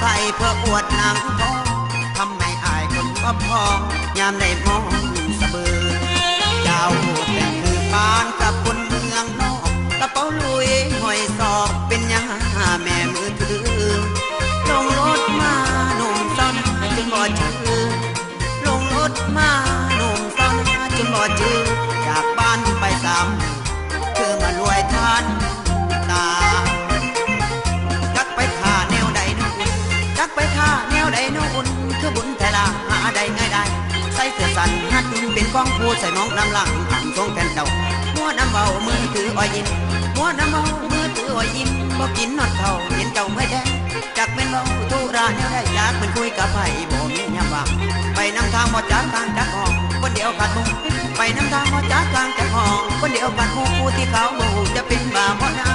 ใส่เพื่ออวดนางทองทำให้อายคนก็พองยามได้มองสะเบือเจ้าแต่งคือบ้านกับคนเมืองนอกกระเป๋าลุยห้อยศอกเป็นยังแม่มือถือลงรถมาหนุ่มซ้อนจึงบ่ชื่อลงรถมาหนุ่มซ้อนจึงบ่ชื่อจากบ้านไป3คือมารวยทานตาจักไปท่าแนวใดนู่นจักไปท่าแนวใดนู่นคือบุญแต่ละหาได้ง่ายได้ใส่เสื้อสันหัดเป็นกองผู้ใส่น้องน้ำหลังอ่างทรงแทนเจ้ามัวน้ำเบามือถืออ้อยยิ้มมัวน้ำเบามือถืออ้อยยิ้มบ่กินนอดเท่าเห็นเจ้าไม่แดงจักเป็นเบาทุราแนวได้อยากเป็นคุยกับไผ่บ่มียามว่างไปนำทางบ่จากทางจากห้องคนเดียวขาดมุงไปนำทางบ่จากทางจากห้องคนเดียวขาดมุงผู้ที่เขาบ่จะเป็นบ่าบ่นา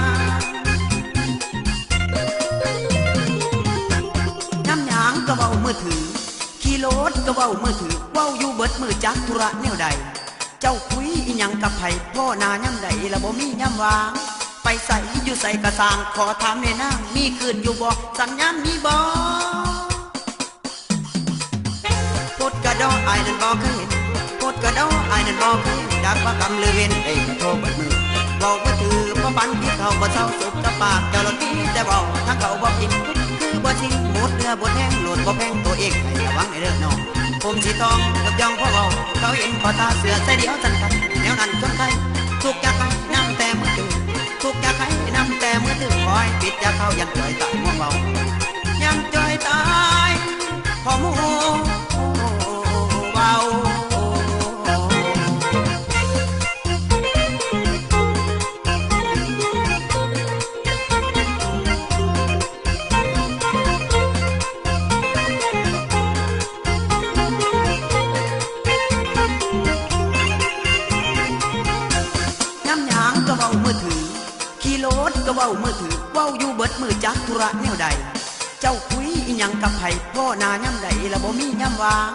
น้ำหยางก็เบามือถือขี่รถก็เบามือถือเว้าอยู่เบิดมือจักธุระแนวใดเจ้าคุยอีหยังกับไผ่พ่อนาย่ำใดละบ่มีย่ำวางไปใส่อยู่ใส่กระสางขอถามในนางมีคืนอยู่บ่สัญญาณมีบ่พดกระดอไอ้นั่นบ่เคยเห็นพดกระดอไอ้นั่นบ่เคยเห็นดักว่ากำลือเว้นไอ้กระโทเบิดมือเว้ามือถือบ่ปันที่เขาบ่เศร้าสุขกับปากเจ้าละตีแต่เว้าถ้าเขาบ่กินคือบ่จริงหมดเนื้อบ่แห้งโหลดบ่แพงตัวเองให้ระวังไอ้เด้อน้องผมสีทองกับยองพ่อเบาเขาเห็นพอตาเสือใส่เดียวสันกันแนวนั้นคนไทยทุกอยากให้น้ำแต่มือถือทุกอยากให้น้ำแต่มือถือคอยปิดอยากเข้ายันจ่อยตายม่วงเบายังจ่อยตายพอมูเบาก็เว้ามือถือขี่รถก็เว้ามือถือเว้าอยู่เบิดมือจักธุระแนวใดเจ้าคุยอีหยังกับไผ่พ่อนาย่ำใดละบ่มีย่ำวาง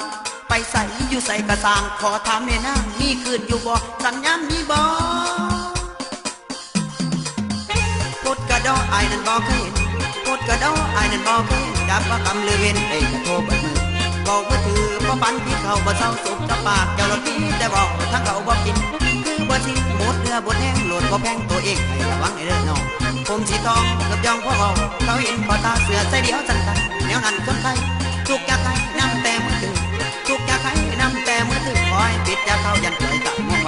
ไปใส่อยู่ใส่กระสางขอถามในนางมีคืนอยู่บ่สัญญาณมีบ่พดกระดอไอ้นั่นบ่เคยเห็นพดกระดอไอ้นั่นบ่เคยเห็นดับว่ากำลือเว้นไอ้กระโทเบิดมือบอกมือถือบ่ปันที่เขาบ่เศร้าสุขกับปากเจ้าละตีแต่บอกถ้าเขาบ่กินบ่จริงหมดเนื้อบ่แห้งโหลดบ่แพงตัวเองให้ระวังไอ้เด้อน้องผมสีทองกับยองพ่อเบาเขาเห็นพอตาเสือใส่เดียวสันกันแนวนั้นคนไทยทุกอยากให้น้ำแต่มือถือทุกอยากให้น้ำแต่มือถือคอยปิดอยากเข้ายันเผยตาย